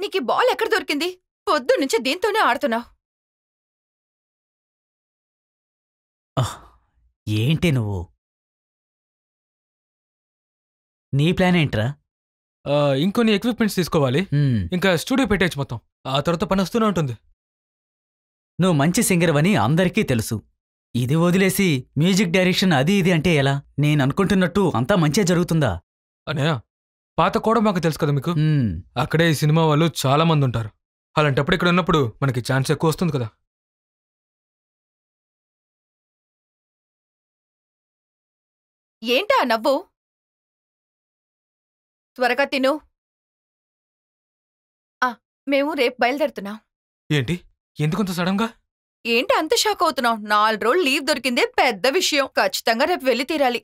నీకు బాల్ ఎక్కడ దొరికింది? పొద్దున్నుంచి దీంతోనే ఆడుతున్నావు. ఏంటి నువ్వు? నీ ప్లాన్ ఏంట్రా? ఇంకొన్ని ఎక్విప్మెంట్స్ తీసుకోవాలి. ఇంకా స్టూడియో పెట్టేయచ్చు మొత్తం. ఆ తర్వాత పని వస్తూనే ఉంటుంది. నువ్వు మంచి సింగర్ అని అందరికీ తెలుసు. ఇది వదిలేసి మ్యూజిక్ డైరెక్షన్ అది ఇది అంటే ఎలా? నేను అనుకుంటున్నట్టు అంతా మంచిగా జరుగుతుందా? అన్నయ్య, పాత కూడా మాకు తెలుసు కదా మీకు. అక్కడే ఈ సినిమా వాళ్ళు చాలా మంది ఉంటారు. అలాంటప్పుడు ఇక్కడ ఉన్నప్పుడు మనకి ఛాన్స్ ఎక్కువ వస్తుంది కదా. ఏంటా నవ్వు? త్వరగా తిను. మేము రేపు బయలుదేరుతున్నాం. ఏంటి, ఎందుకంత సడన్ గా? ఏంటి అంత షాక్ అవుతున్నావు? 4 రోజులు లీవ్ దొరికిందే పెద్ద విషయం. ఖచ్చితంగా రేపు వెళ్ళి తీరాలి.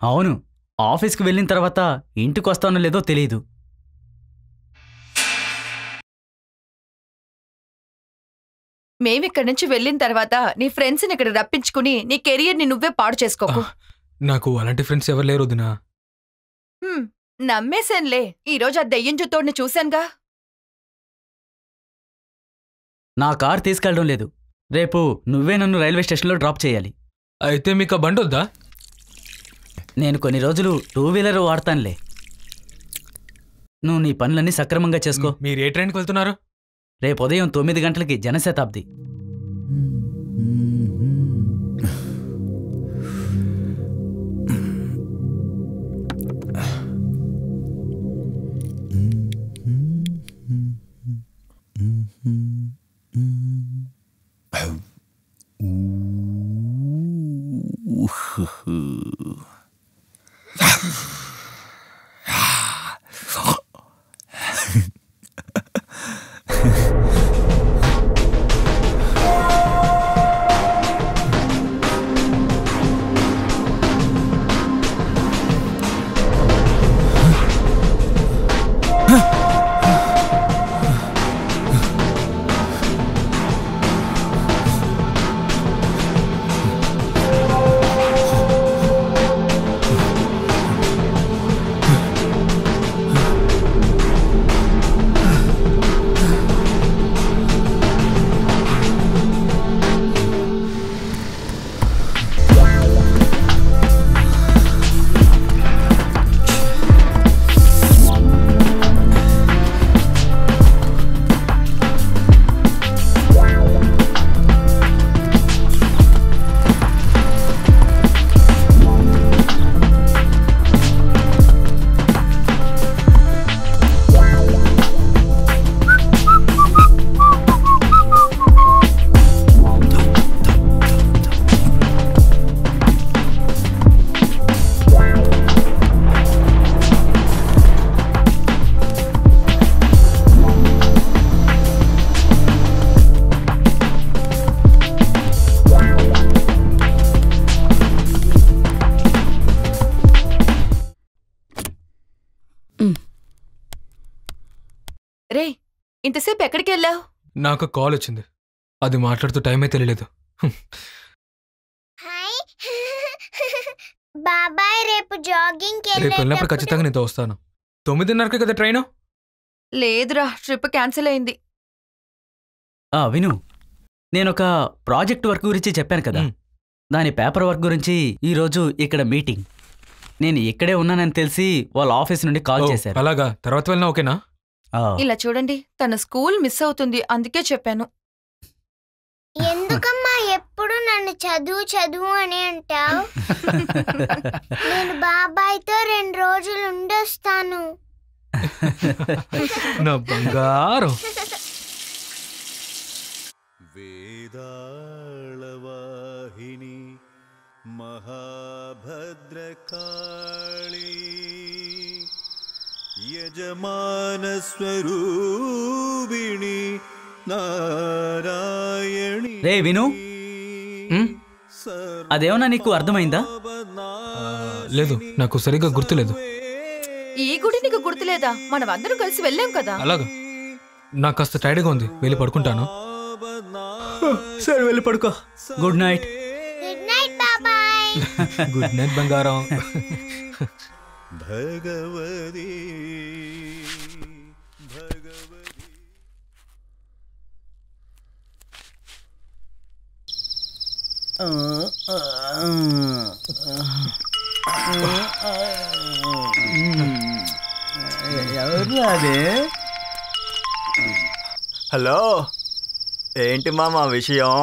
అవును, ఆఫీస్కి వెళ్ళిన తర్వాత ఇంటికి వస్తానో లేదో తెలీదు. మేమిక్కడి నుంచి వెళ్ళిన తర్వాత నీ ఫ్రెండ్స్ని ఇక్కడ రప్పించుకుని నీ కెరియర్ని నువ్వే పాడు చేసుకోకు. నాకు అలాంటి ఫ్రెండ్స్ ఎవరు లేరు వదినా. నమ్మేశాన్లే. ఈరోజు ఆ దెయ్యం జుత్తోడిని చూశానుగా. నా కార్ తీసుకెళ్ళడం లేదు. రేపు నువ్వే నన్ను రైల్వే స్టేషన్లో డ్రాప్ చేయాలి. అయితే మీకు ఆ బండి వద్దా? నేను కొన్ని రోజులు 2 వీలర్ వాడతానులే. నువ్వు నీ పనులన్నీ సక్రమంగా చేసుకో. మీరు ఏ ట్రైన్కి వెళ్తున్నారు? రేపు ఉదయం 9 గంటలకి జనశతాబ్ది. రే, ఇంతసేపు ఎక్కడికి వెళ్ళావు? నాకు కాల్ వచ్చింది. అది మాట్లాడుతూ టైమే తెలియలేదు. బాబాయ్ రేపు జాగింగ్ రేపు వెళ్ళినప్పుడు ఖచ్చితంగా నీతో వస్తాను. 9:30కి కదా ట్రైన్? లేదురా, ట్రిప్ క్యాన్సిల్ అయింది. విను, నేనొక ప్రాజెక్ట్ వర్క్ గురించి చెప్పాను కదా, దాని పేపర్ వర్క్ గురించి ఈరోజు ఇక్కడ మీటింగ్. నేను ఇక్కడే ఉన్నానని తెలిసి వాళ్ళ ఆఫీస్ నుండి కాల్ చేశారు. అలాగా, తర్వాత వెళ్ళినా ఓకేనా? ఇలా చూడండి, తన స్కూల్ మిస్ అవుతుంది, అందుకే చెప్పాను. ఎందుకమ్మా ఎప్పుడు నన్ను చదువు చదువు అని అంటావు? నేను బాబాయ్తో 2 రోజులు ఉండొస్తాను. నా బంగారం. వేదాళవాహిని మహాభద్రకాళి యజమానస్వరూపిణి నారాయణి. రే విను, అదేమన్నా నీకు అర్థమైందా? లేదు, నాకు సరిగ్గా గుర్తులేదు. ఈ గుడి నీకు గుర్తులేదా? మనం అందరం కలిసి వెళ్ళాం కదా. అలాగా, నాకు కాస్త టైర్డ్గా ఉంది, వెళ్ళి పడుకుంటాను. సరే, వెళ్ళి పడుకో. Good night. గుడ్ నైట్ బాబాయ్. గుడ్ నైట్ బంగారం. భగవతి భగవతి ఎవరు అదే? హలో, ఏంటి మామ విషయం?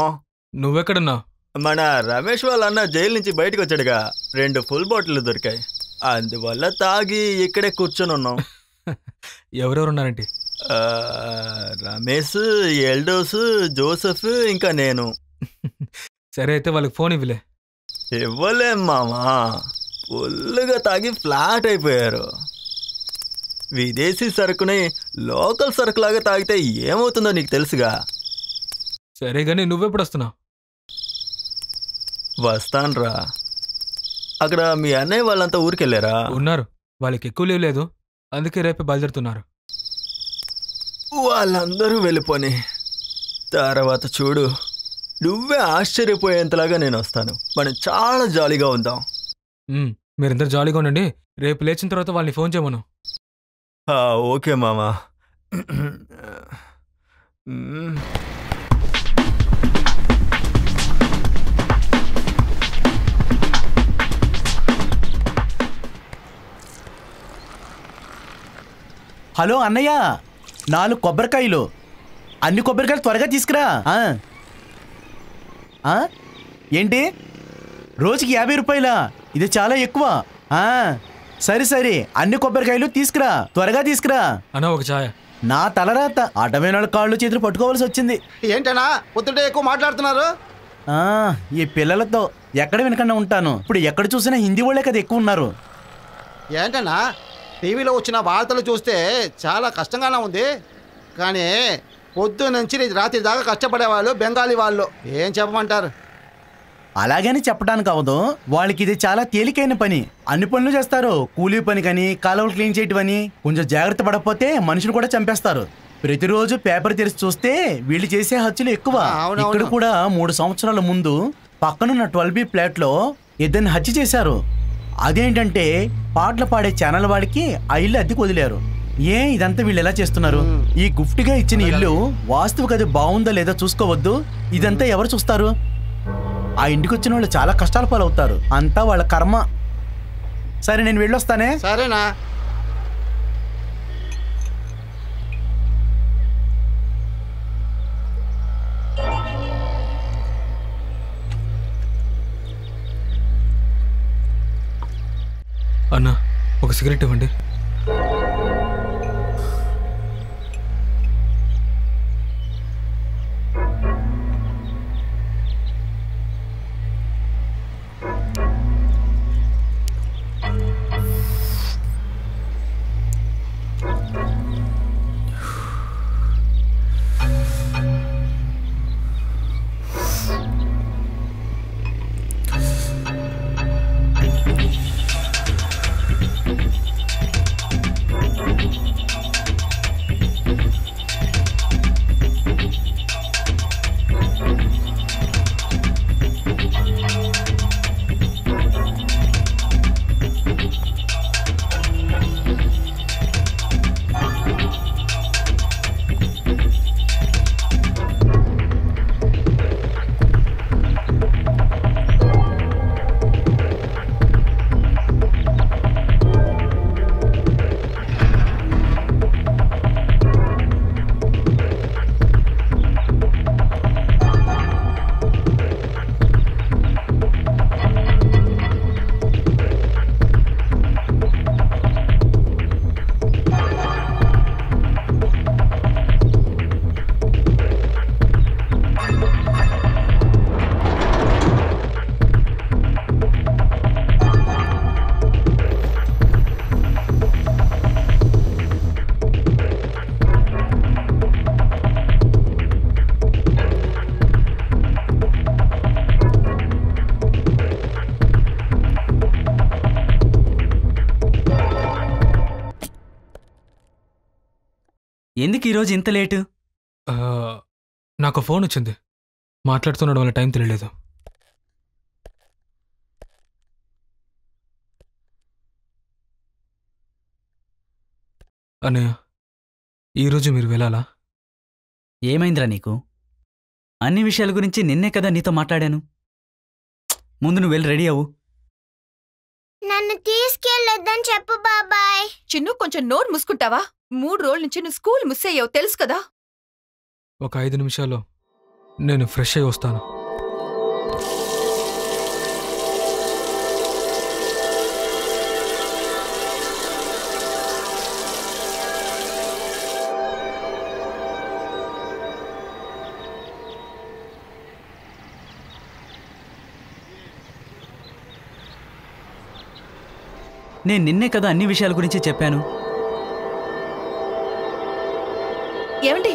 నువ్వెక్కడున్నా? మన రమేష్ వాళ్ళ అన్న జైలు నుంచి బయటకు వచ్చాడుగా, 2 ఫుల్ బాటిల్ దొరికాయి. అందువల్ల తాగి ఇక్కడే కూర్చొని ఉన్నాం. ఎవరెవరున్నారంటే? రమేష్, ఎల్డోస్, జోసెఫ్, ఇంకా నేను. సరే అయితే వాళ్ళకి ఫోన్ ఇవ్వలే. ఇవ్వలేం మామా, ఫుల్గా తాగి ఫ్లాట్ అయిపోయారు. విదేశీ సరుకుని లోకల్ సరుకులాగా తాగితే ఏమవుతుందో నీకు తెలుసుగా. సరే గానీ నువ్వెప్పుడు వస్తున్నావు? వస్తాన్రా. అక్కడ మీ అన్నయ్య వాళ్ళంతా ఊరికెళ్ళారా? ఉన్నారు, వాళ్ళకి ఎక్కువ లీవ్ లేదు, అందుకే రేపే బయలుదేరుతున్నారు. వాళ్ళందరూ వెళ్ళిపోని తర్వాత చూడు, నువ్వే ఆశ్చర్యపోయేంతలాగా నేను వస్తాను. మనం చాలా జాలీగా ఉందాం. మీరందరూ జాలీగా ఉండండి. రేపు లేచిన తర్వాత వాళ్ళని ఫోన్ చేయమను. ఓకే మామా. హలో అన్నయ్య, 4 కొబ్బరికాయలు. అన్ని కొబ్బరికాయలు త్వరగా తీసుకురా. ఏంటి, రోజుకి 50 రూపాయలా? ఇది చాలా ఎక్కువ. సరే సరే, అన్ని కొబ్బరికాయలు తీసుకురా, త్వరగా తీసుకురా. అన్న ఒక ఛాయ. నా తలరాత, అడ్డమైన వాళ్ళ కాళ్ళు చేతులు పట్టుకోవాల్సి వచ్చింది. ఏంటన్నా పొద్దుటే ఎక్కువ మాట్లాడుతున్నారు? ఈ పిల్లలతో ఎక్కడ వినకుండా ఉంటాను. ఇప్పుడు ఎక్కడ చూసినా హిందీ వాళ్ళే కదా ఎక్కువ ఉన్నారు. ఏంటన్నా టీవీలో వచ్చిన వార్తలు చూస్తే చాలా కష్టంగానే ఉంది. కానీ పొద్దు నుంచి రాత్రి దాకా కష్టపడేవాళ్ళు బెంగాలీ వాళ్ళు. ఏం చెప్పమంటారు? అలాగని చెప్పడానికి అవదు, వాళ్ళకి ఇది చాలా తేలికైన పని. అన్ని పనులు చేస్తారు. కూలీ పని కానీ, కాలువలు క్లీన్ చేయటమని. కొంచెం జాగ్రత్త పడకపోతే మనుషులు కూడా చంపేస్తారు. ప్రతిరోజు పేపర్ తెరిచి చూస్తే వీళ్ళు చేసే హత్యలు ఎక్కువ. ఇక్కడ కూడా 3 సంవత్సరాల ముందు పక్కనున్న 12B ఫ్లాట్లో ఇద్దరిని హత్య చేశారు. అదేంటంటే పాటలు పాడే ఛానల్ వాడికి ఆ ఇల్లు అద్దెకు వదిలేరు. ఇదంతా వీళ్ళు ఎలా చేస్తున్నారు? ఈ గిఫ్ట్గా ఇచ్చిన ఇల్లు వాస్తవిక అది బాగుందా లేదా చూసుకోవద్దు? ఇదంతా ఎవరు చూస్తారు? ఆ ఇంటికి వచ్చిన వాళ్ళు చాలా కష్టాల పాలవుతారు. అంతా వాళ్ళ కర్మ. సరే, నేను వెళ్ళొస్తానే. సరేనా? అన్నా ఒక సిగరెట్ ఇవ్వండి. ఎందుకు ఈరోజు ఇంత లేటు? నాకు ఫోన్ వచ్చింది, మాట్లాడుతున్నాడు వల్ల టైం తెలియలేదు. అన్నయ్య, ఈరోజు మీరు వెళ్ళాలా? ఏమైందిరా నీకు? అన్ని విషయాల గురించి నిన్నే కదా నీతో మాట్లాడాను. ముందు నువ్వు వెళ్ళి రెడీ అవ్వు. నన్ను తీసుకెళ్ళొద్దని చెప్పు బాబాయ్. చిన్ను కొంచెం నోరు మూసుకుంటావా? 3 రోజుల నుంచి నువ్వు స్కూల్ మిస్ అయ్యావు తెలుసు కదా. ఒక 5 నిమిషాల్లో నేను ఫ్రెష్ అయ్యి వస్తాను. నేను నిన్నే కదా అన్ని విషయాల గురించి చెప్పాను. ఏమండి,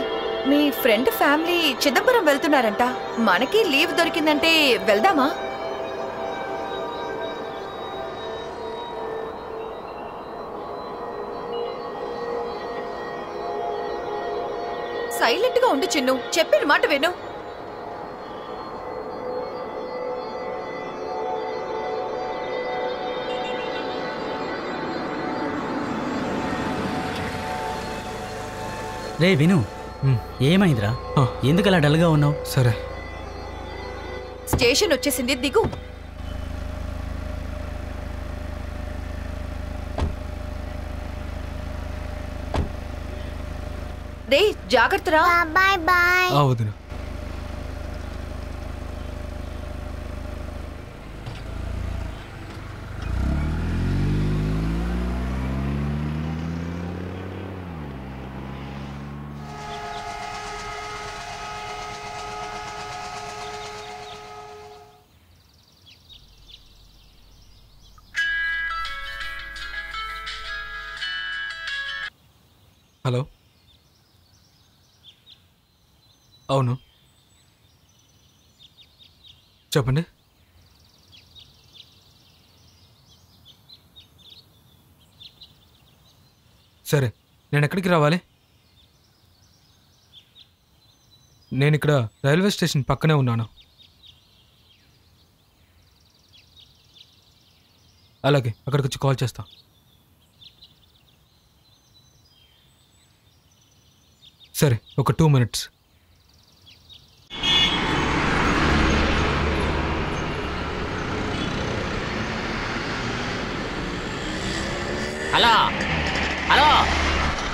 మీ ఫ్రెండ్ ఫ్యామిలీ చిదంబరం వెళ్తున్నారంట. మనకి లీవ్ దొరికిందంటే వెళ్దామా? సైలెంట్ గా ఉండు చిన్ను, చెప్పిన మాట విను. రే విను, ఏమైందిరా? ఎందుకు అలా డల్గా ఉన్నావు? సరే, స్టేషన్ వచ్చేసింది, దిగు. రే జాగ్రత్తరా. Bye bye. వదిన. హలో, అవును చెప్పండి. సరే, నేను ఎక్కడికి రావాలి? నేను ఇక్కడ రైల్వే స్టేషన్ పక్కనే ఉన్నాను. అలాగే, అక్కడికి వచ్చి కాల్ చేస్తా. సరే, ఒక 2 minutes. Hello hello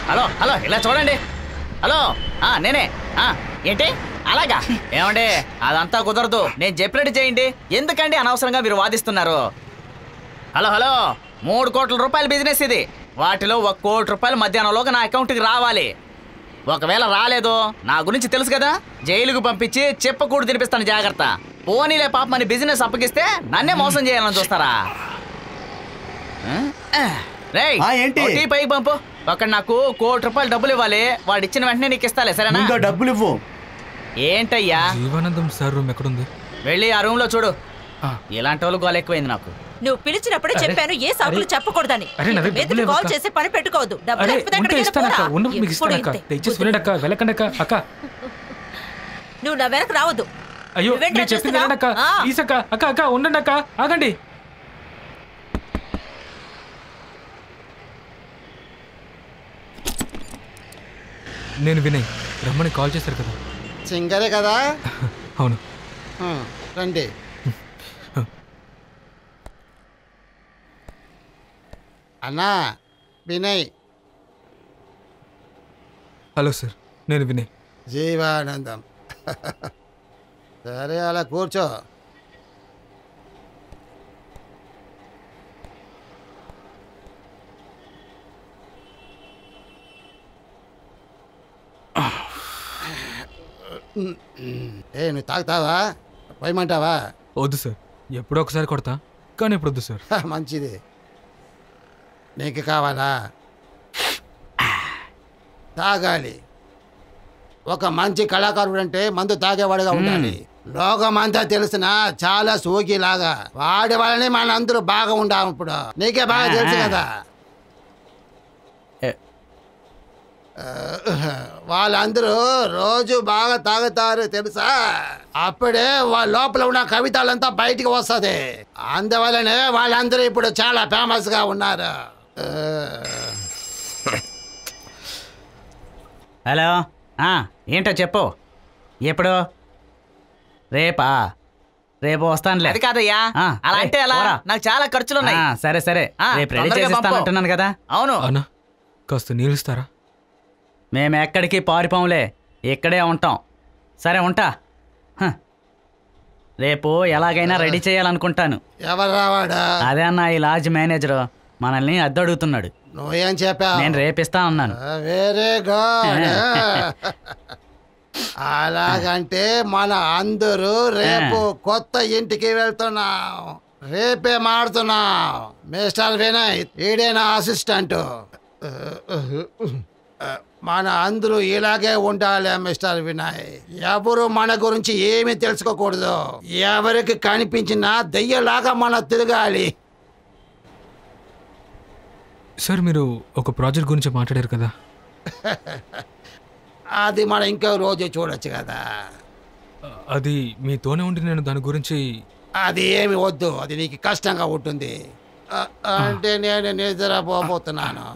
hello hello ఇలా చూడండి. హలో, నేనే. ఏంటి అలాగా? ఏమండి, అదంతా కుదరదు. నేను చెప్పినట్టు చేయండి. ఎందుకండి అనవసరంగా మీరు వాదిస్తున్నారు? హలో హలో 3 కోట్ల రూపాయల బిజినెస్ ఇది. వాటిలో 1 కోటి రూపాయలు మధ్యాహ్నంలోగా నా అకౌంట్కి రావాలి. ఒకవేళ రాలేదు, నా గురించి తెలుసు కదా, జైలుకు పంపించి చెప్పకూడదు తినిపిస్తాను. జాగ్రత్త. పోనీలే పాప, మన బిజినెస్ అప్పగిస్తే నన్నే మోసం చేయాలని చూస్తారా? రేయ్, టీ పైకి పంపు. అక్కడ నాకు 1 కోటి రూపాయలు డబ్బులు ఇవ్వాలి. వాడు ఇచ్చిన వెంటనే నీకు ఇస్తాలే, సరేనా? డబ్బులు ఇవ్వు. ఏంటయ్యా? జీవానందం సార్ రూమ్ ఎక్కడుంది? వెళ్ళి ఆ రూమ్ లో చూడు. ఇలాంటి వాళ్ళు గోల ఎక్కువైంది నాకు. నువ్వు పిలిచినప్పుడే చెప్పాను ఏ సాకులు చెప్పకూడదని. కాల్ చేసి పని పెట్టుకోవద్దు. నువ్వు నా వెనక రావద్దు. అయ్యో, ఉండండి అక్క, ఆగండి. నేను వినయ్, రమ్మని కాల్ చేశారు కదా. సింగరే కదా? అవును. రండి. అన్నా, వినయ్. హలో సార్, నేను వినయ్. జీవానందం. సరే, అలా కూర్చో. నువ్వు తాగుతావా? పోయమంటావా? వద్దు సార్, ఎప్పుడో ఒకసారి కొడతా, కానీ ఇప్పుడు వద్దు సార్. మంచిది. నీకు కావాలా? తాగాలి. ఒక మంచి కళాకారుడు అంటే మందు తాగేవాడుగా ఉండాలి. లోకమంతా తెలిసిన చాలా సోకిలాగా వాడి వాళ్ళని మనందరూ బాగా ఉండాము. ఇప్పుడు నీకే బాగా తెలుసు కదా. వాళ్ళందరూ రోజు బాగా తాగుతారు తెలుసా? అప్పుడే వాళ్ళ లోపల ఉన్న కవితలంతా బయటికి వస్తుంది. అందువల్లనే వాళ్ళందరూ ఇప్పుడు చాలా ఫేమస్ గా ఉన్నారు. హలో, ఏంటో చెప్పు. ఎప్పుడు? రేపా? రేపు వస్తానులే. అది కాదయ్యా, ఆ, అలా ఏయ్, అంటే ఎలా? పోరా. నాకు చాలా ఖర్చులున్నాయి. సరే సరే, ఆ, రేపు రెడీ తొందరగా చేసిస్తానంటున్నాను కదా. అవును. అన్నా కాస్త నీళ్ళు ఇస్తారా? మేము ఎక్కడికి పారిపోంలే, ఇక్కడే ఉంటాం. సరే ఉంటా. హ. రేపు ఎలాగైనా రెడీ చేయాలనుకుంటాను. ఎవరు రావాడా? అదే అన్న ఈ లాడ్జ్ మేనేజరు మనల్ని అద్దె అడుగుతున్నాడు. నువ్వేం చెప్పావు? నేను రేపిస్తా అన్నాను. Very good. అలాగంటే మన అందరూ రేపు కొత్త ఇంటికి వెళ్తున్నాం. రేపే మాడుతున్నాం. మిస్టర్ వినయ్, ఈడే నా అసిస్టెంట్. మన అందరూ ఇలాగే ఉండాలి మిస్టర్ వినయ్. ఎవరు మన గురించి ఏమీ తెలుసుకోకూడదు. ఎవరికి కనిపించినా దెయ్యలాగా మన తిరగాలి. సార్ మీరు ఒక ప్రాజెక్ట్ గురించి మాట్లాడారు కదా, అది మనం ఇంకో రోజు చూడొచ్చు కదా. అది మీతోనే ఉండి నేను దాని గురించి అది ఏమి వద్దు, అది నీకు కష్టంగా ఉంటుంది. అంటే నేను నిద్రపోతున్నాను.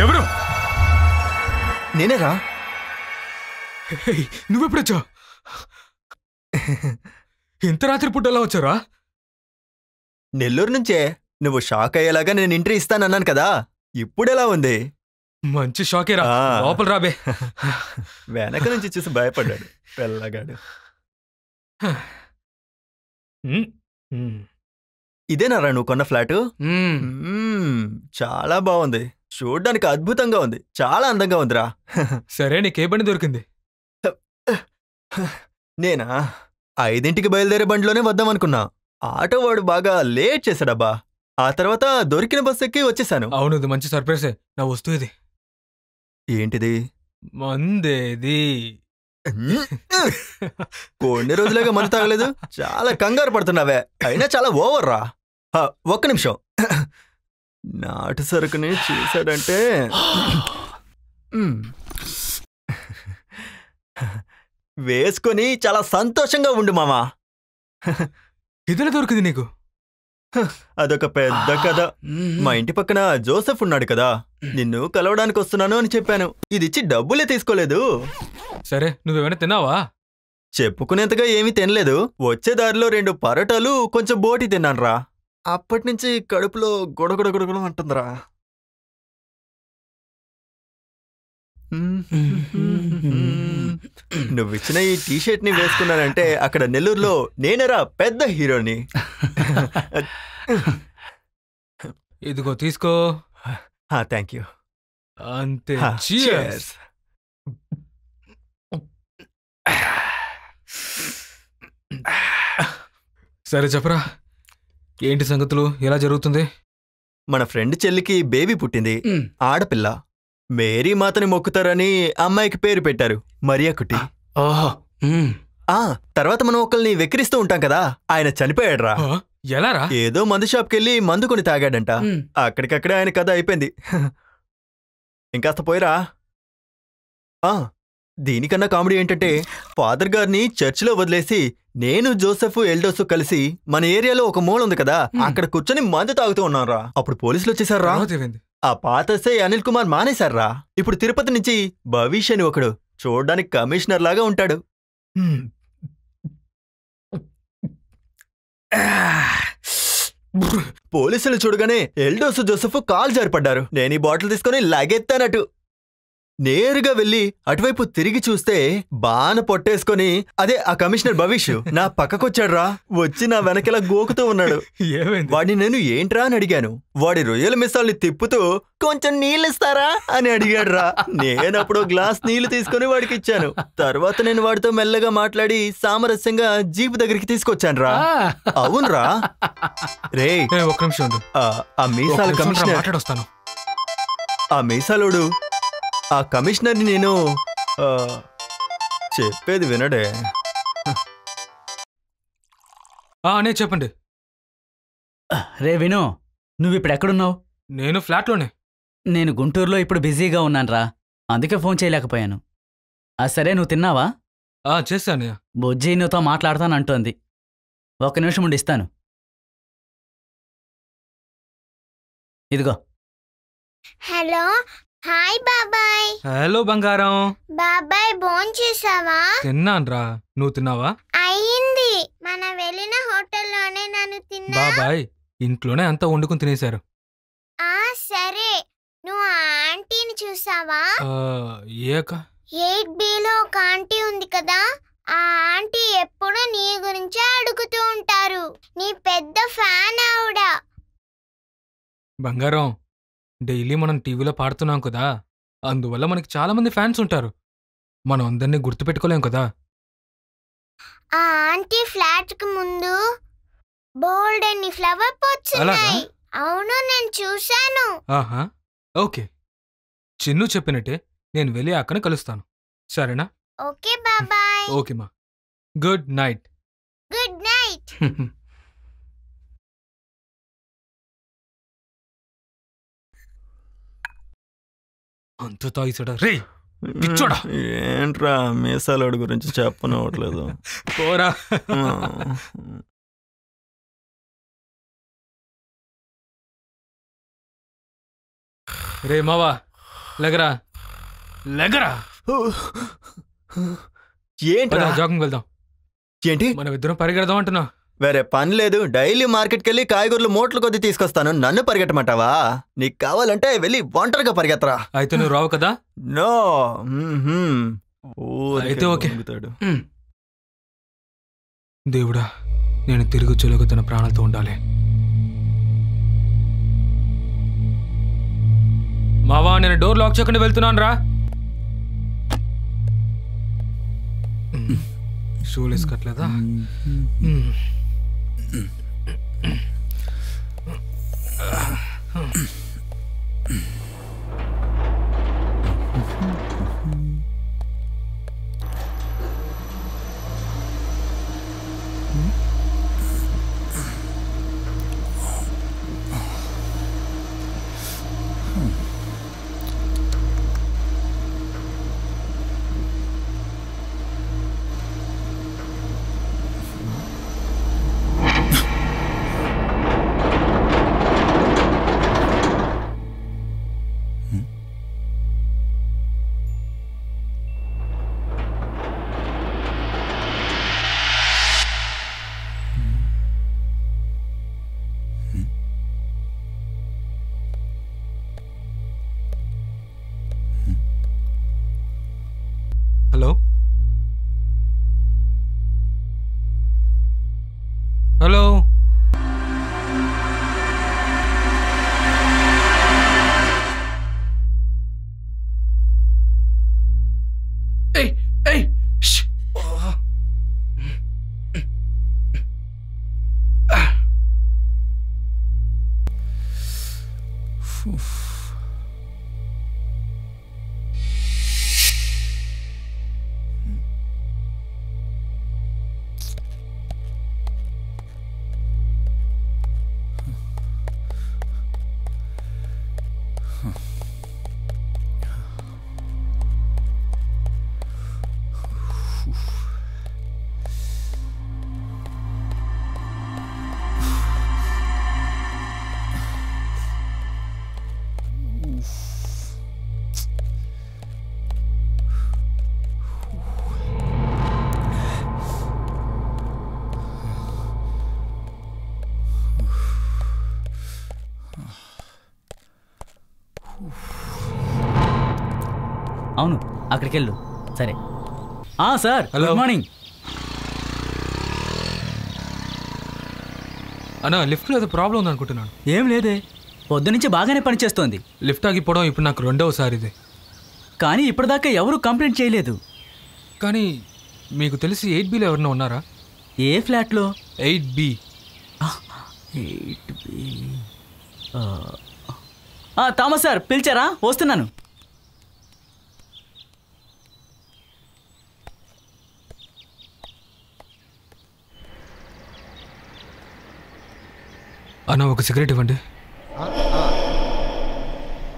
ఎవరు? నేనేరా. నువ్వెప్పుడొచ్చా? ఇంత రాత్రి పూట ఎలా వచ్చారా? నెల్లూరు నుంచే. నువ్వు షాక్ అయ్యేలాగా నేను ఎంట్రీ ఇస్తానన్నాను కదా, ఇప్పుడెలా ఉంది? మంచి షాకేరా. లోపల రాబే. వెనక నుంచి చూసి భయపడ్డాడు పెళ్ళగాడు. ఇదేనారా నువ్వు కొన్న ఫ్లాటు? చాలా బాగుంది, చూడ్డానికి అద్భుతంగా ఉంది, చాలా అందంగా ఉందిరా. సరే నీకే బండి దొరికింది? నేనా 5ంటికి బయలుదేరే బండిలోనే వద్దామనుకున్నా. ఆటో వాడు బాగా లేట్ చేశాడబ్బా. ఆ తర్వాత దొరికిన బస్ ఎక్కి వచ్చేసాను. అవును, ఇది మంచి సర్ప్రైజే. నా వస్తువు ఇది. ఏంటిది? మందేది. కొన్ని రోజులుగా మందు తాగలేదు, చాలా కంగారు పడుతున్నావే. అయినా చాలా ఓవర్ రా. ఒక్క నిమిషం. నాటు సరుకుని చూశాడంటే వేసుకొని చాలా సంతోషంగా ఉండు మామా. ఇదిలా దొరికింది నీకు? అదొక పెద్ద కథ. మా ఇంటి పక్కన జోసెఫ్ ఉన్నాడు కదా, నిన్ను కలవడానికి వస్తున్నాను అని చెప్పాను. ఇదిచ్చి డబ్బులే తీసుకోలేదు. సరే, నువ్వేమైనా తిన్నావా? చెప్పుకునేంతగా ఏమీ తినలేదు. వచ్చే దారిలో 2 పరోటాలు కొంచెం బోటి తిన్నానురా. అప్పటి నుంచి కడుపులో గొడగొడ గొడగొడ అంటుందిరా. నువ్విచ్చిన ఈ టీషర్ట్ ని వేసుకున్నానంటే అక్కడ నెల్లూరులో నేనేరా పెద్ద హీరోని. ఇదిగో తీసుకో. Thank you. అంతే. Cheers. సరే చెప్పరా, ఏంటి సంగతులు? ఎలా జరుగుతుంది? మన ఫ్రెండ్ చెల్లికి బేబీ పుట్టింది, ఆడపిల్ల. మేరీ మాతని మొక్కుతారని అమ్మాయికి పేరు పెట్టారు, మరియా కుట్టి. ఓహో. తర్వాత మనం ఒకళ్ళని వెక్కిరిస్తూ ఉంటాం కదా, ఆయన చనిపోయాడురా. ఎలారా? ఏదో మందు షాప్కి వెళ్ళి మందు కొని తాగాడంట. అక్కడికక్కడే ఆయన కథ అయిపోయింది. ఇంకాస్త పోయిరా. దీనికన్నా కామెడీ ఏంటంటే, ఫాదర్ గారిని చర్చిలో వదిలేసి నేను జోసెఫ్ ఎల్డోసు కలిసి మన ఏరియాలో ఒక మూల ఉంది కదా, అక్కడ కూర్చొని మందు తాగుతూ ఉన్నారా. అప్పుడు పోలీసులు వచ్చేసారా. ఆ పాత ఎస్ఐ అనిల్ కుమార్ మానేశారా. ఇప్పుడు తిరుపతి నుంచి భవిష్ అని ఒకడు చూడ్డానికి కమిషనర్ లాగా ఉంటాడు. పోలీసులు చూడగానే ఎల్డోసు జోసెఫ్ కాల్ జారిపడ్డారు. నేను ఈ బాటిల్ తీసుకుని లాగెత్తానట్టు. నేరుగా వెళ్ళి అటువైపు తిరిగి చూస్తే బాన పొట్టేసుకొని అదే ఆ కమిషనర్ భవిష్ నా పక్కకొచ్చాడ్రా. వచ్చి నా వెనకలా గోకుతూ ఉన్నాడు. వాడిని నేను ఏంట్రా అని అడిగాను. వాడి రొయ్యల మిసాల్ని తిప్పుతూ కొంచెం నీళ్ళిస్తారా అని అడిగాడ్రా. నేనప్పుడు గ్లాస్ నీళ్లు తీసుకుని వాడికి ఇచ్చాను. తర్వాత నేను వాడితో మెల్లగా మాట్లాడి సామరస్యంగా జీప్ దగ్గరికి తీసుకొచ్చానురా. అవునరా. రే ఒక్క నిమిషం. ఆ మీసాల కమిషనర్ మాట్లాడొస్తాను. ఆ మీసాలోడు ఆ కమిషనర్ని నేను చెప్పేది వినడే. నేను చెప్పండి. రే విను, నువ్విప్పుడు ఎక్కడున్నావు? నేను ఫ్లాట్లోనే. నేను గుంటూరులో ఇప్పుడు బిజీగా ఉన్నానురా, అందుకే ఫోన్ చేయలేకపోయాను. సరే, నువ్వు తిన్నావా? చేశాను. బుజ్జి నువ్వుతో మాట్లాడతానంటోంది. 1 నిమిషం ఉండి ఇస్తాను. ఇదిగో. హలో. హాయ్ బాబాయ్. హలో బంగారం. బాబాయ్ భోంచేసావా? తిన్నాన్రా, నువ్వు తిన్నావా? అయింది. మన వెళ్ళిన హోటల్లోనే నన్ను తిన్నా. బాబాయ్ ఇంట్లోనే అంతా వండుకుని తినేశారు. సరే, నువ్వు ఆ ఆంటీని చూసావా? 8Bలో ఒక ఆంటీ ఉంది కదా, ఆ ఆంటీ ఎప్పుడు నీ గురించే అడుగుతూ ఉంటారు. నీ పెద్ద ఫ్యాన్ ఆవిడ. బంగారం, డైలీ మనం టీవీలో పాడుతున్నాం కదా, అందువల్ల మనకి చాలా మంది ఫ్యాన్స్ ఉంటారు. మనం అందరినీ గుర్తుపెట్టుకోలేం కదా. ఆ ఆంటీ ఫ్లాట్ కు ముందు బోల్డ్ అన్ని ఫ్లవర్ పాట్స్ ఉన్నాయి. అవును, నేను చూశాను. ఓకే, చిన్ను చెప్పినట్టే నేను వెళ్ళి అక్కడ కలుస్తాను. సరేనా? ఓకే బాబాయ్. ఓకే మా. Good night. Good night. అంత తాగిసాడా రే పిచ్చోడా? ఏంట్రా మీసాలోడి గురించి చెప్పనవట్లేదు. పోరా. రే మావా, లెగరా లెగరా. ఏంట్రా? జాగింగ్ వెళ్దాం. ఏంటి? మనం ఇద్దరం పరిగెడదాం అంటున్నా. వేరే పని లేదు. డైలీ మార్కెట్కి వెళ్ళి కాయగూరలు మూటలు కొద్ది తీసుకొస్తాను. నన్ను పరిగెట్టమంటావా? నీకు కావాలంటే వెళ్ళి ఒంటరిగా పరిగెత్తరా. అయితే నువ్వు రావు కదా? నో. అయితే ఓకే. దేవుడా, నేను తిరిగి వచ్చేలోగా తన ప్రాణాలతో ఉండాలి. మావా, నేను డోర్ లాక్ చేయకుండా వెళ్తున్నాను రా. షూలు వేసుకోవట్లేదా? హలో హలో ఏయ్ ఏయ్ ష్ అవును అక్కడికి వెళ్ళు. సరే. Sir hello. Good morning. అన్నా లిఫ్ట్లో ఏదో ప్రాబ్లం ఉంది అనుకుంటున్నాను. ఏం లేదే, పొద్దునుంచి బాగానే పనిచేస్తోంది. లిఫ్ట్ ఆగిపోవడం ఇప్పుడు నాకు రెండవసారి ఇది. కానీ ఇప్పటిదాకా ఎవరూ కంప్లైంట్ చేయలేదు. కానీ మీకు తెలిసి 8Bలో ఎవరైనా ఉన్నారా? ఏ ఫ్లాట్లో? 8B. 8B. థామస్ సార్ పిలిచారా? వస్తున్నాను. అన్న ఒక సిగరెట్ ఇవ్వండి.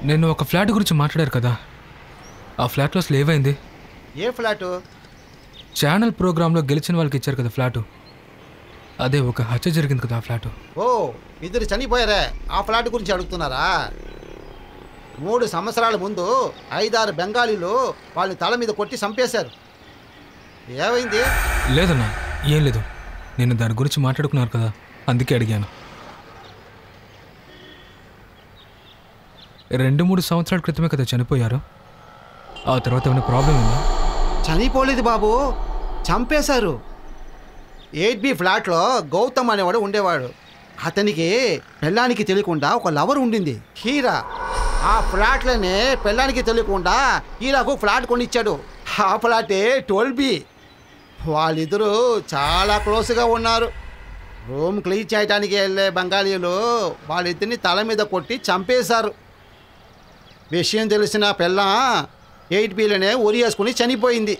నేను ఒక ఫ్లాట్ గురించి మాట్లాడారు కదా, ఆ ఫ్లాట్లో అసలు ఏమైంది? ఏ ఫ్లాటు? ఛానల్ ప్రోగ్రాంలో గెలిచిన వాళ్ళకి ఇచ్చారు కదా ఫ్లాటు, అదే ఒక హత్య జరిగింది కదా ఆ ఫ్లాటు. ఓ, ఇద్దరు చనిపోయారే, ఆ ఫ్లాట్ గురించి అడుగుతున్నారా? 3 సంవత్సరాల ముందు 5-6 బెంగాలీలు వాళ్ళని తల మీద కొట్టి చంపేశారు. ఏమైంది? లేదన్నా, ఏం లేదు. నేను దాని గురించి మాట్లాడుకున్నారు కదా, అందుకే అడిగాను. 2-3 సంవత్సరాల క్రితమే కదా చనిపోయారు. ఆ తర్వాత ఏమైనా ప్రాబ్లం ఉందా? చనిపోలేదు బాబు, చంపేశారు. 8B ఫ్లాట్లో గౌతమ్ అనేవాడు ఉండేవాడు. అతనికి పెళ్ళానికి తెలియకుండా ఒక లవర్ ఉండింది, హీరా. ఆ ఫ్లాట్లోనే పెళ్ళానికి తెలియకుండా హీరాకు ఫ్లాట్ కొనిచ్చాడు. ఆ ఫ్లాటే 12B. వాళ్ళిద్దరూ చాలా క్లోజ్గా ఉన్నారు. రూమ్ క్లీన్ చేయడానికి వెళ్ళే బెంగాలీలు వాళ్ళిద్దరిని తల మీద కొట్టి చంపేశారు. విషయం తెలిసిన పెళ్ళం 8Bలోనే ఉరియేసుకుని చనిపోయింది.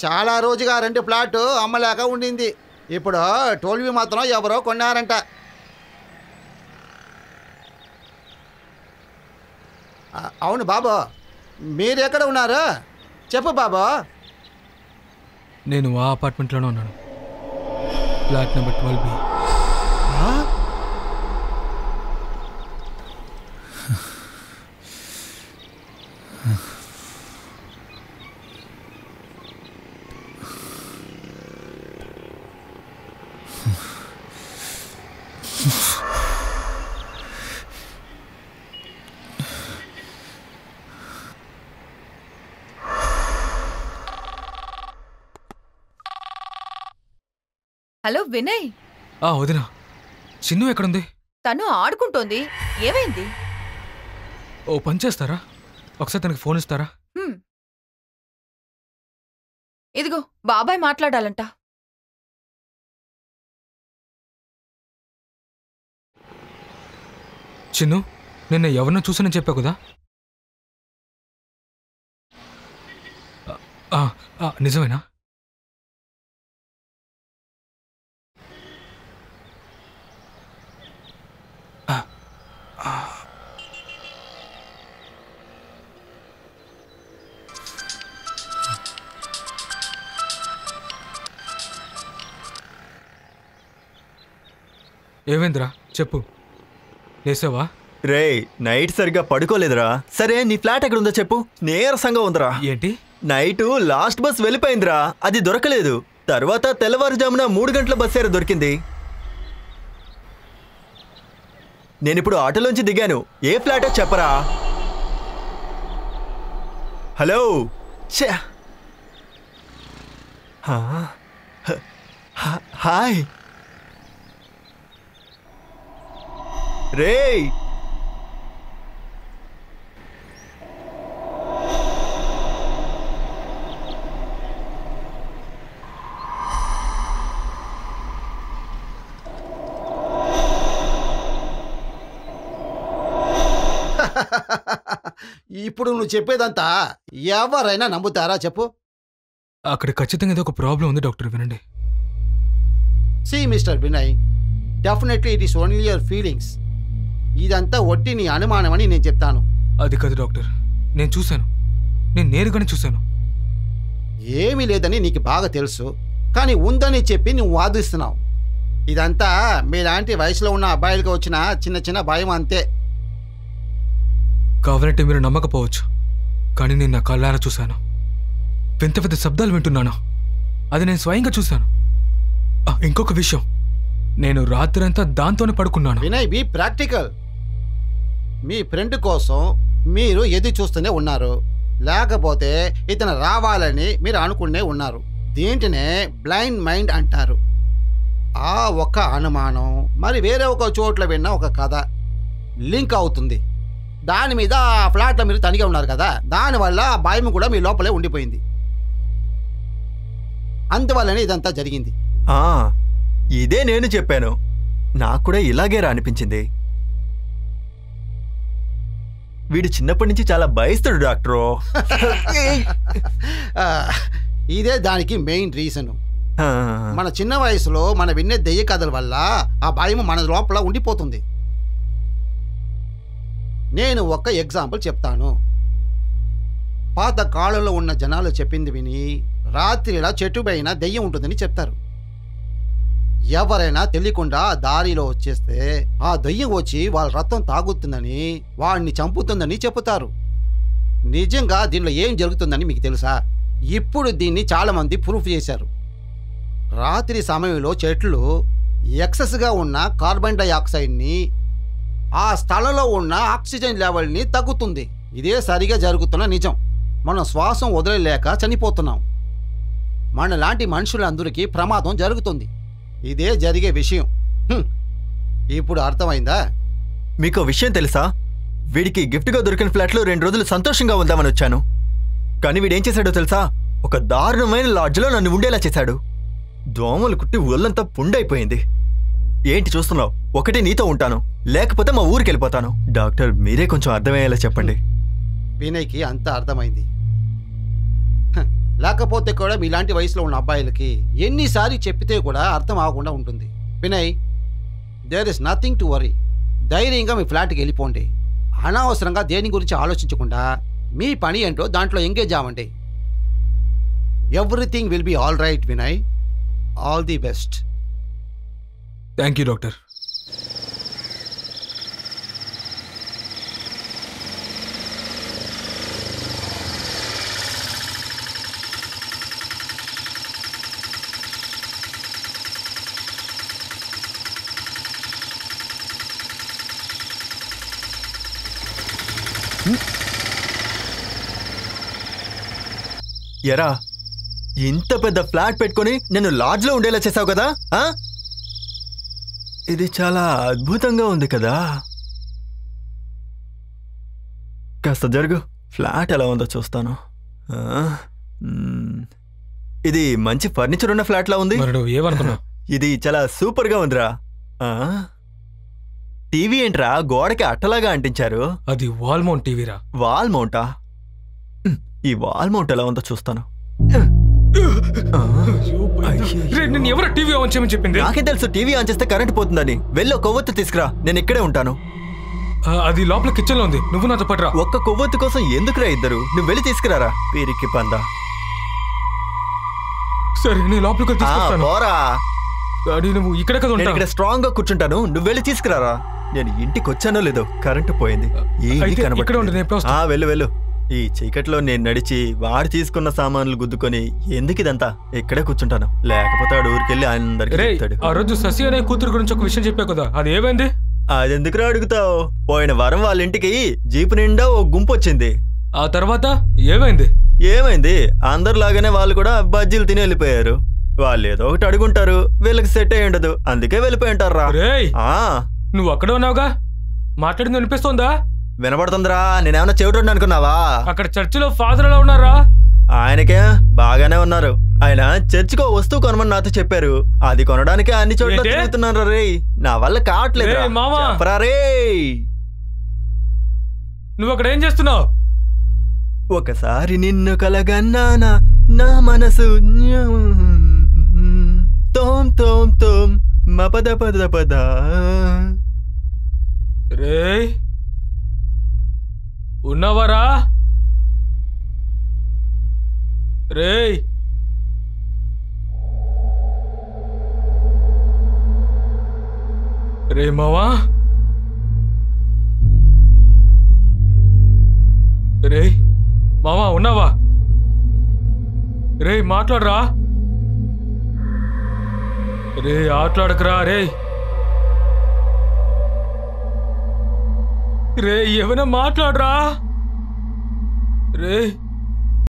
చాలా రోజుగా 2 ఫ్లాట్ అమ్మలేక ఉండింది. ఇప్పుడు 12B మాత్రం ఎవరో కొన్నారంట. అవును బాబు, మీరు ఎక్కడ ఉన్నారు? చెప్పు బాబు. నేను ఆ అపార్ట్మెంట్లోనే ఉన్నాను, flat number 12B. Hello Vinay. వదినా, చిన్ను ఎక్కడుంది? తను ఆడుకుంటోంది. ఏమైంది? ఓ పని చేస్తారా, ఒకసారి తనకి ఫోన్ ఇస్తారా? ఇదిగో బాబాయ్ మాట్లాడాలంట. చిన్ను నిన్న ఎవరినో చూసానని చెప్పావు కదా? నిజమేనా? ఏమైందిరా చెప్పు, లేసావా? రే నైట్ సరిగ్గా పడుకోలేదురా. సరే నీ ఫ్లాట్ ఎక్కడుందో చెప్పు. నీరసంగా ఉందిరా. ఏంటి? నైటు లాస్ట్ బస్ వెళ్ళిపోయిందిరా, అది దొరకలేదు. తర్వాత తెల్లవారుజామున 3 గంటల బస్సేర దొరికింది. నేనిప్పుడు ఆటోలోంచి దిగాను. ఏ ఫ్లాటో చెప్పరా? హలో ఛే! హాయ్ రేయ్. ఇప్పుడు నువ్వు చెప్పేదంతా ఎవరైనా నమ్ముతారా చెప్పు? అక్కడ ఖచ్చితంగా ఏదో ఒక ప్రాబ్లం ఉంది డాక్టర్, వినండి. See mister Vinay, definitely it is only your feelings. ఇదంతా ఒట్టి నీ అనుమానం అని నేను చెప్తాను. అది కాదు డాక్టర్, నేను చూశాను, నేను నేరుగానే చూశాను. ఏమీ లేదని నీకు బాగా తెలుసు, కానీ ఉందని చెప్పి నువ్వు వాదిస్తున్నావు. ఇదంతా మీలాంటి వయసులో ఉన్న అబ్బాయిలకు వచ్చిన చిన్న చిన్న భయం అంతే. కావాలంటే మీరు నమ్మకపోవచ్చు, కానీ నేను నా కళ్ళారా చూశాను. వింత వింత శబ్దాలు వింటున్నాను, అది నేను స్వయంగా చూశాను. ఇంకొక విషయం, నేను రాత్రంతా దాంతోనే పడుకున్నాను. Vinay, be practical. మీ ఫ్రెండ్ కోసం మీరు ఎదురు చూస్తూనే ఉన్నారు, లేకపోతే ఇతను రావాలని మీరు అనుకునే ఉన్నారు. దీంట్నే బ్లైండ్ మైండ్ అంటారు. ఆ ఒక్క అనుమానం మరి వేరే ఒక చోట్ల విన్న ఒక కథ లింక్ అవుతుంది. దాని మీద ఆ ఫ్లాట్లో మీరు తనిగా ఉన్నారు కదా, దానివల్ల ఆ భయం కూడా మీ లోపలే ఉండిపోయింది. అందువల్లనే ఇదంతా జరిగింది. ఇదే నేను చెప్పాను, నాకు కూడా ఇలాగే రా అనిపించింది. వీడు చిన్నప్పటి నుంచి చాలా భయస్తుడు డాక్టరు. ఇదే దానికి మెయిన్ రీజను. మన చిన్న వయసులో మన విన్నే దెయ్య కథల వల్ల ఆ భయం మన లోపల ఉండిపోతుంది. నేను ఒక ఎగ్జాంపుల్ చెప్తాను. పాత కాలంలో ఉన్న జనాలు చెప్పింది విని రాత్రిలా చెట్టు పైన దెయ్యం ఉంటుందని చెప్తారు. ఎవరైనా తెలియకుండా దారిలో వచ్చేస్తే ఆ దెయ్యం వచ్చి వాళ్ళ రక్తం తాగుతుందని, వాడిని చంపుతుందని చెబుతారు. నిజంగా దీనిలో ఏం జరుగుతుందని మీకు తెలుసా? ఇప్పుడు దీన్ని చాలామంది ప్రూఫ్ చేశారు. రాత్రి సమయంలో చెట్లు ఎక్సెస్గా ఉన్న కార్బన్ డైఆక్సైడ్ని, ఆ స్థలంలో ఉన్న ఆక్సిజన్ లెవెల్ని తగ్గుతుంది. ఇదే సరిగా జరుగుతున్న నిజం. మనం శ్వాసం వదిలేలేక చనిపోతున్నాం. మనలాంటి మనుషులందరికీ ప్రమాదం జరుగుతుంది. ఇదే జరిగే విషయం. ఇప్పుడు అర్థమైందా? మీకు విషయం తెలుసా? వీడికి గిఫ్ట్గా దొరికిన ఫ్లాట్లో 2 రోజులు సంతోషంగా ఉందామని వచ్చాను. కానీ వీడేం చేశాడో తెలుసా? ఒక దారుణమైన లాడ్జ్లో నన్ను ఉండేలా చేశాడు. దోమలు కుట్టి ఒళ్ళంతా పుండైపోయింది. ఏంటి చూస్తున్నావు? ఒకటి నీతో ఉంటాను, లేకపోతే మా ఊరికి వెళ్ళిపోతాను. డాక్టర్, మీరే కొంచెం అర్థమయ్యేలా చెప్పండి. వినయ్కి అంతా అర్థమైంది. లేకపోతే కూడా మీలాంటి వయసులో ఉన్న అబ్బాయిలకి ఎన్నిసార్లు చెప్పితే కూడా అర్థం అవ్వకుండా ఉంటుంది. Vinay, there is nothing to worry. ధైర్యంగా మీ ఫ్లాట్కి వెళ్ళిపోండి. అనవసరంగా దేని గురించి ఆలోచించకుండా మీ పని ఏంటో దాంట్లో ఎంగేజ్ అవ్వండి. Everything will be all right Vinay. All the best. Thank you doctor. ఎరా, ఇంత పెద్ద ఫ్లాట్ పెట్టుకొని నన్ను లాడ్జ్లో ఉండేలా చేసావు కదా? ఇది చాలా అద్భుతంగా ఉంది కదా. కాస్త జరుగు, ఫ్లాట్ ఎలా ఉందో చూస్తాను. ఇది మంచి ఫర్నిచర్ ఉన్న ఫ్లాట్లా ఉంది. ఏమనుకున్నావు? ఇది చాలా సూపర్గా ఉందిరా. టీవీ ఏంట్రా గోడకి అట్టలాగా అంటించారు? అది వాల్ మౌంట్ టీవీరా. వాల్ మౌంటా? ఈ వాల్ మౌంట్ ఎలా ఉందో చూస్తాను. నేను ఎవరో టీవీ ఆన్ చేయమని చెప్పింది? నాకేం తెలుసు టీవీ ఆన్ చేస్తే కరెంట్ పోతుందని. వెళ్ళి ఒక కొవ్వొత్తు తీసుకురా, నేను ఇక్కడే ఉంటాను. అది లోపల కిచెన్ లో ఉంది, నువ్వు నాతో పట్రా. ఒక్క కొవ్వొత్తు కోసం ఎందుకురా ఇద్దరు? నువ్వు వెళ్ళి తీసుకురారా పీరికి పందా. సరే నేను లోపలికి తీసుకొస్తాను. పోరా. నువ్వు ఇక్కడ కదా ఉంటావు. ఇక్కడ స్ట్రాంగ్ గా కూర్చుంటాను, నువ్వు వెళ్ళి తీసుకురారా. నేను ఇంటికి వచ్చానో లేదో కరెంటు పోయింది. వెళ్ళు వెళ్ళు. ఈ చీకట్లో నేను నడిచి వాడు తీసుకున్న సామాన్లు గుద్దుకొని ఎందుకు ఇదంతా? ఇక్కడే కూర్చుంటాను, లేకపోతే ఆడు ఊరికెళ్ళి అందరికి చెప్తాడు. ఆ రోజు శశి అనే కూతురు గురించి ఒక విషయం చెప్పావు కదా, అది ఏమైంది? అదెందుకురా అడుగుతావు? పోయిన వారం వాళ్ళ ఇంటికి జీపు నిండా ఓ గుంపు వచ్చింది. ఆ తర్వాత ఏమైంది? ఏమైంది? అందరిలాగానే వాళ్ళు కూడా బజ్జీలు తిని వెళ్ళిపోయారు. వాళ్ళు ఏదో ఒకటి అడుగుంటారు, వీళ్ళకి సెట్ అయి ఉండదు, అందుకే వెళ్ళిపోయి ఉంటారా. నువ్వు అక్కడ ఉన్నావుగా, మాట్లాడింది వినిపిస్తుందా? వినపడుతుందిరా. నేనేమన్నా చెవిటోడిని అనుకున్నావా? అక్కడ చర్చిలో ఫాదర్ ఎలా ఉన్నారా? ఆయనకే బాగానే ఉన్నారు. ఆయన చర్చికో వస్తువు కొనమని నాతో చెప్పారు. అది కొనడానికి అన్ని చోట్ల తిరుగుతున్నారు. రే నా వల్ల కావట్లేదు. నువ్వు అక్కడ ఏం చేస్తున్నావు? ఒకసారి నిన్ను కలగన్నానా, నా మనసు తోం తోం తోం మపద పద పద. రే ఉన్నవరా? రే రే మావా, రే మావా ఉన్నావా? రే మాట్లాడరా. రే ఆటలాడకరా. రే రే ఏమైనా మాట్లాడరా. రే